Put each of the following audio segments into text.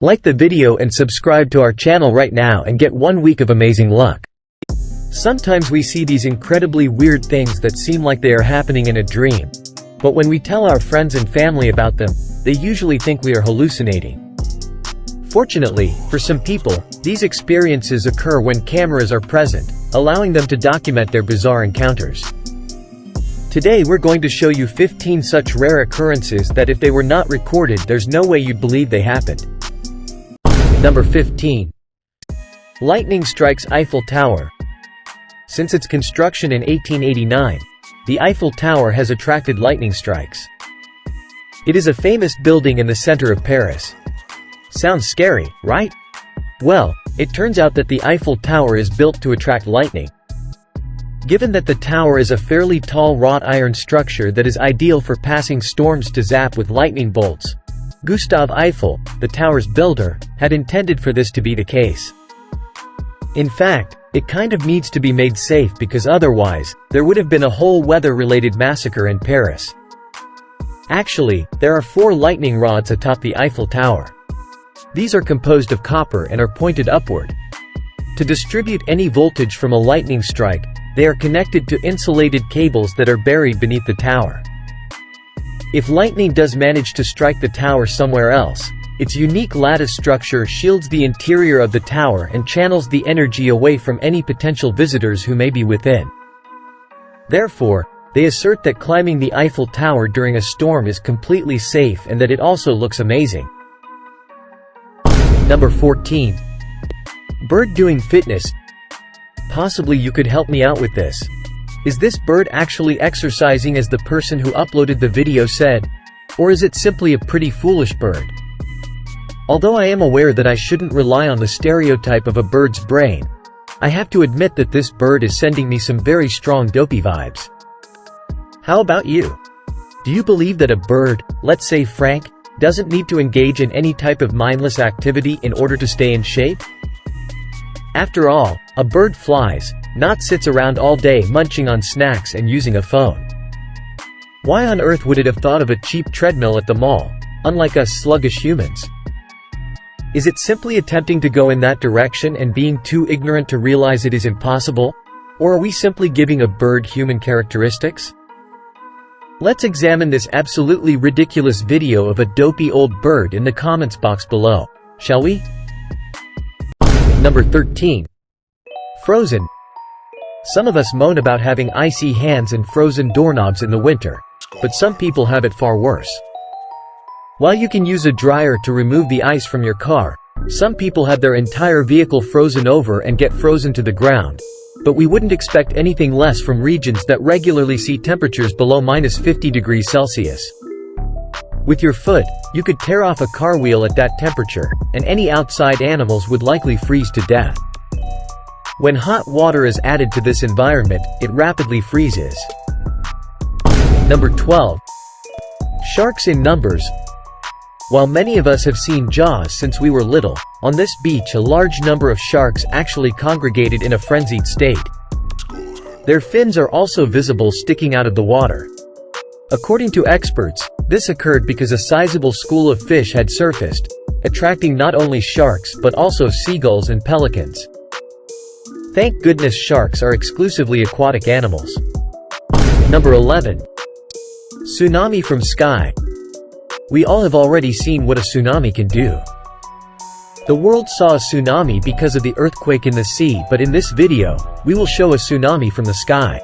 Like the video and subscribe to our channel right now and get 1 week of amazing luck. Sometimes we see these incredibly weird things that seem like they are happening in a dream. But when we tell our friends and family about them, they usually think we are hallucinating. Fortunately, for some people, these experiences occur when cameras are present, allowing them to document their bizarre encounters. Today we're going to show you 15 such rare occurrences that if they were not recorded, there's no way you'd believe they happened. Number 15. Lightning strikes Eiffel Tower. Since its construction in 1889, the Eiffel Tower has attracted lightning strikes. It is a famous building in the center of Paris. Sounds scary, right? Well, it turns out that the Eiffel Tower is built to attract lightning. Given that the tower is a fairly tall wrought iron structure that is ideal for passing storms to zap with lightning bolts, Gustave Eiffel, the tower's builder, had intended for this to be the case. In fact, it kind of needs to be made safe because otherwise, there would have been a whole weather-related massacre in Paris. Actually, there are 4 lightning rods atop the Eiffel Tower. These are composed of copper and are pointed upward. To distribute any voltage from a lightning strike, they are connected to insulated cables that are buried beneath the tower. If lightning does manage to strike the tower somewhere else, its unique lattice structure shields the interior of the tower and channels the energy away from any potential visitors who may be within. Therefore, they assert that climbing the Eiffel Tower during a storm is completely safe and that it also looks amazing. Number 14. Bird doing fitness. Possibly you could help me out with this. Is this bird actually exercising as the person who uploaded the video said? Or is it simply a pretty foolish bird? Although I am aware that I shouldn't rely on the stereotype of a bird's brain, I have to admit that this bird is sending me some very strong dopey vibes. How about you? Do you believe that a bird, let's say Frank, doesn't need to engage in any type of mindless activity in order to stay in shape? After all, a bird flies, not sits around all day munching on snacks and using a phone. Why on earth would it have thought of a cheap treadmill at the mall, unlike us sluggish humans? Is it simply attempting to go in that direction and being too ignorant to realize it is impossible? Or are we simply giving a bird human characteristics? Let's examine this absolutely ridiculous video of a dopey old bird in the comments box below, shall we? Number 13. Frozen. Some of us moan about having icy hands and frozen doorknobs in the winter, but some people have it far worse. While you can use a dryer to remove the ice from your car, some people have their entire vehicle frozen over and get frozen to the ground. But we wouldn't expect anything less from regions that regularly see temperatures below -50°C. With your foot, you could tear off a car wheel at that temperature, and any outside animals would likely freeze to death. When hot water is added to this environment, it rapidly freezes. Number 12. Sharks in numbers. While many of us have seen Jaws since we were little, on this beach a large number of sharks actually congregated in a frenzied state. Their fins are also visible sticking out of the water. According to experts, this occurred because a sizable school of fish had surfaced, attracting not only sharks but also seagulls and pelicans. Thank goodness sharks are exclusively aquatic animals. Number 11. Tsunami from sky. We all have already seen what a tsunami can do. The world saw a tsunami because of the earthquake in the sea, but in this video, we will show a tsunami from the sky.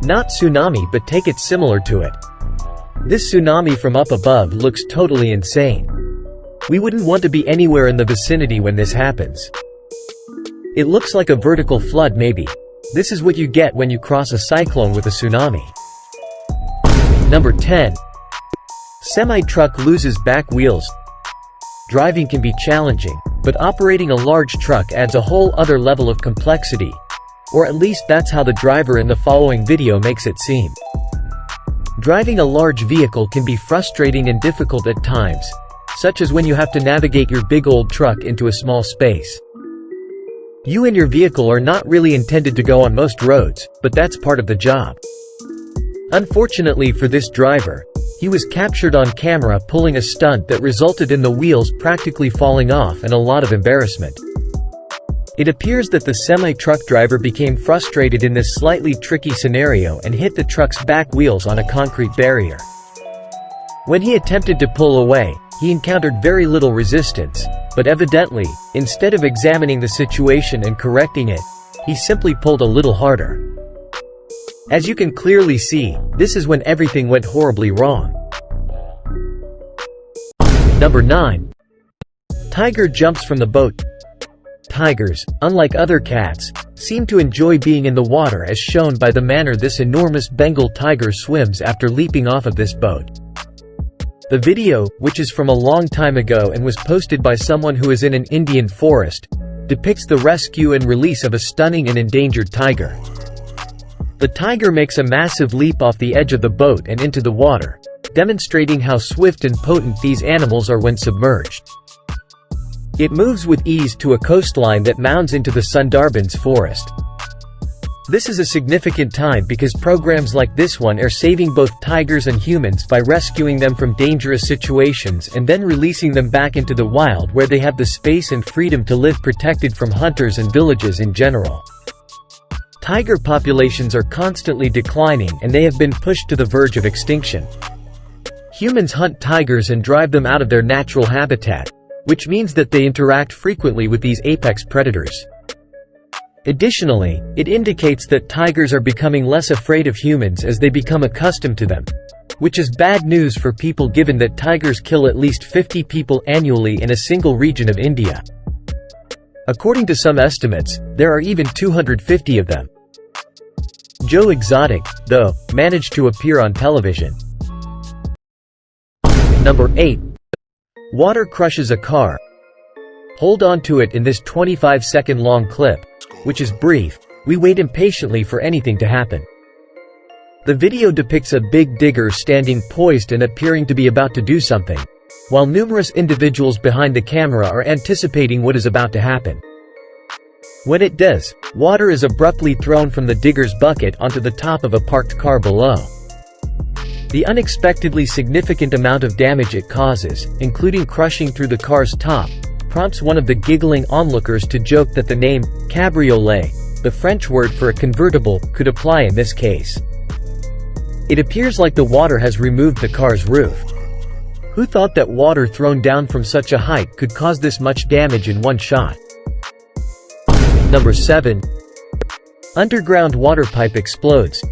Not tsunami, but take it similar to it. This tsunami from up above looks totally insane. We wouldn't want to be anywhere in the vicinity when this happens. It looks like a vertical flood maybe. This is what you get when you cross a cyclone with a tsunami. Number 10. Semi-truck loses back wheels. Driving can be challenging, but operating a large truck adds a whole other level of complexity. Or at least that's how the driver in the following video makes it seem. Driving a large vehicle can be frustrating and difficult at times, such as when you have to navigate your big old truck into a small space. You and your vehicle are not really intended to go on most roads, but that's part of the job. Unfortunately for this driver, He was captured on camera pulling a stunt that resulted in the wheels practically falling off and a lot of embarrassment. It appears that the semi-truck driver became frustrated in this slightly tricky scenario and hit the truck's back wheels on a concrete barrier. When he attempted to pull away, he encountered very little resistance, but evidently, instead of examining the situation and correcting it, he simply pulled a little harder. As you can clearly see, this is when everything went horribly wrong. Number 9. Tiger jumps from the boat. Tigers, unlike other cats, seem to enjoy being in the water, as shown by the manner this enormous Bengal tiger swims after leaping off of this boat. The video, which is from a long time ago and was posted by someone who is in an Indian forest, depicts the rescue and release of a stunning and endangered tiger. The tiger makes a massive leap off the edge of the boat and into the water, demonstrating how swift and potent these animals are when submerged. It moves with ease to a coastline that mounds into the Sundarbans forest. This is a significant time because programs like this one are saving both tigers and humans by rescuing them from dangerous situations and then releasing them back into the wild where they have the space and freedom to live protected from hunters and villages in general. Tiger populations are constantly declining and they have been pushed to the verge of extinction. Humans hunt tigers and drive them out of their natural habitat, which means that they interact frequently with these apex predators. Additionally, it indicates that tigers are becoming less afraid of humans as they become accustomed to them, which is bad news for people given that tigers kill at least 50 people annually in a single region of India. According to some estimates, there are even 250 of them. Joe Exotic, though, managed to appear on television. Number 8. Water crushes a car. Hold on to it in this 25-second long clip, which is brief. We wait impatiently for anything to happen. The video depicts a big digger standing poised and appearing to be about to do something, while numerous individuals behind the camera are anticipating what is about to happen. When it does, water is abruptly thrown from the digger's bucket onto the top of a parked car below. The unexpectedly significant amount of damage it causes, including crushing through the car's top, prompts one of the giggling onlookers to joke that the name cabriolet, the French word for a convertible, could apply in this case. It appears like the water has removed the car's roof. Who thought that water thrown down from such a height could cause this much damage in one shot? Number 7. Underground water pipe explodes.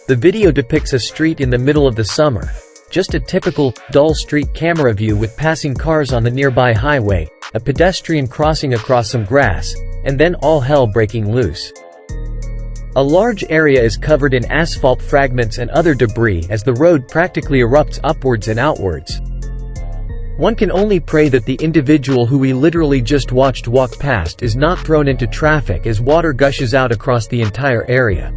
The video depicts a street in the middle of the summer. Just a typical, dull street camera view with passing cars on the nearby highway, a pedestrian crossing across some grass, and then all hell breaking loose. A large area is covered in asphalt fragments and other debris as the road practically erupts upwards and outwards. One can only pray that the individual who we literally just watched walk past is not thrown into traffic as water gushes out across the entire area.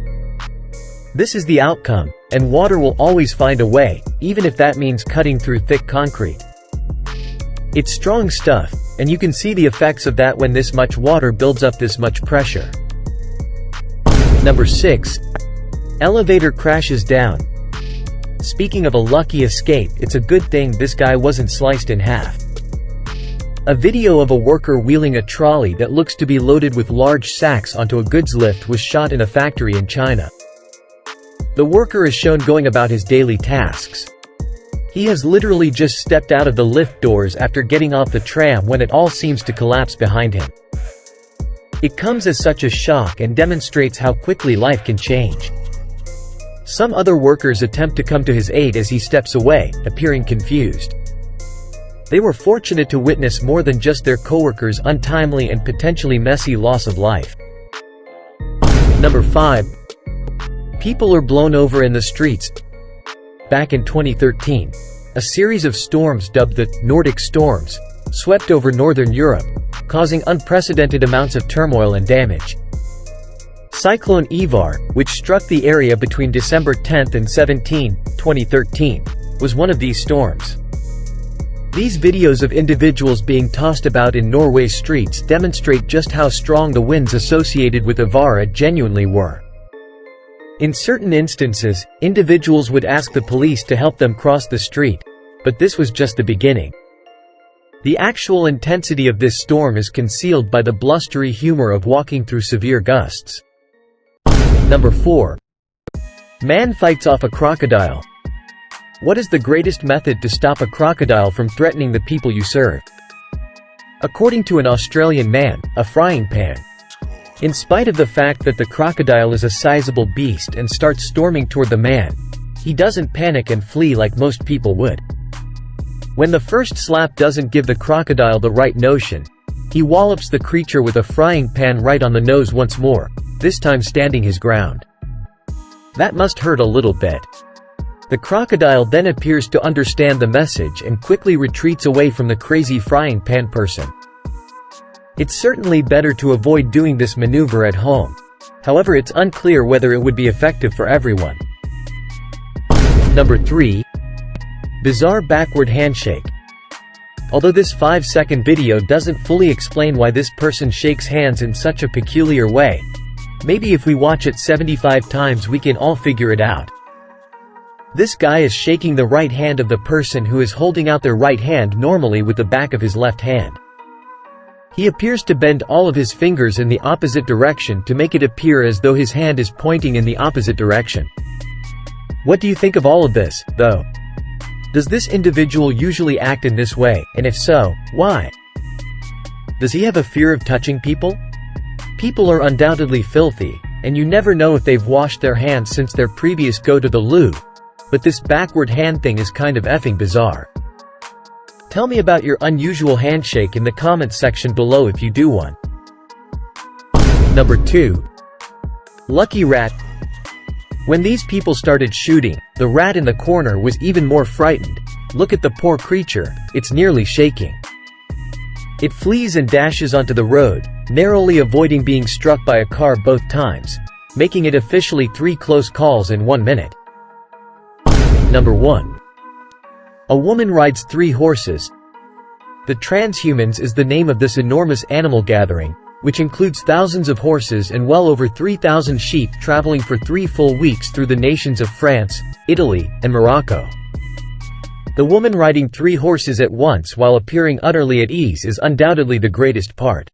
This is the outcome, and water will always find a way, even if that means cutting through thick concrete. It's strong stuff, and you can see the effects of that when this much water builds up this much pressure. Number 6. Elevator crashes down. Speaking of a lucky escape, it's a good thing this guy wasn't sliced in half. A video of a worker wheeling a trolley that looks to be loaded with large sacks onto a goods lift was shot in a factory in China. The worker is shown going about his daily tasks. He has literally just stepped out of the lift doors after getting off the tram when it all seems to collapse behind him. It comes as such a shock and demonstrates how quickly life can change. Some other workers attempt to come to his aid as he steps away, appearing confused. They were fortunate to witness more than just their coworkers' untimely and potentially messy loss of life. Number 5. People are blown over in the streets. Back in 2013, a series of storms dubbed the Nordic storms swept over northern Europe, causing unprecedented amounts of turmoil and damage. Cyclone Ivar, which struck the area between December 10 and 17, 2013, was one of these storms. These videos of individuals being tossed about in Norway's streets demonstrate just how strong the winds associated with Ivar genuinely were. In certain instances, individuals would ask the police to help them cross the street, but this was just the beginning. The actual intensity of this storm is concealed by the blustery humor of walking through severe gusts. Number 4. Man fights off a crocodile. What is the greatest method to stop a crocodile from threatening the people you serve? According to an Australian man, a frying pan. In spite of the fact that the crocodile is a sizable beast and starts storming toward the man, he doesn't panic and flee like most people would. When the first slap doesn't give the crocodile the right notion, he wallops the creature with a frying pan right on the nose once more, this time standing his ground. That must hurt a little bit. The crocodile then appears to understand the message and quickly retreats away from the crazy frying pan person. It's certainly better to avoid doing this maneuver at home. However, it's unclear whether it would be effective for everyone. Number 3. Bizarre backward handshake. Although this 5-second video doesn't fully explain why this person shakes hands in such a peculiar way, maybe if we watch it 75 times we can all figure it out. This guy is shaking the right hand of the person who is holding out their right hand normally with the back of his left hand. He appears to bend all of his fingers in the opposite direction to make it appear as though his hand is pointing in the opposite direction. What do you think of all of this, though? Does this individual usually act in this way, and if so, why? Does he have a fear of touching people? People are undoubtedly filthy, and you never know if they've washed their hands since their previous go to the loo, but this backward hand thing is kind of effing bizarre. Tell me about your unusual handshake in the comments section below if you do one. Number 2. Lucky rat. When these people started shooting, the rat in the corner was even more frightened. Look at the poor creature, it's nearly shaking. It flees and dashes onto the road, narrowly avoiding being struck by a car both times, making it officially 3 close calls in 1 minute. Number 1. A woman rides 3 horses. The transhumans is the name of this enormous animal gathering, which includes thousands of horses and well over 3,000 sheep traveling for 3 full weeks through the nations of France, Italy, and Morocco. The woman riding 3 horses at once while appearing utterly at ease is undoubtedly the greatest part.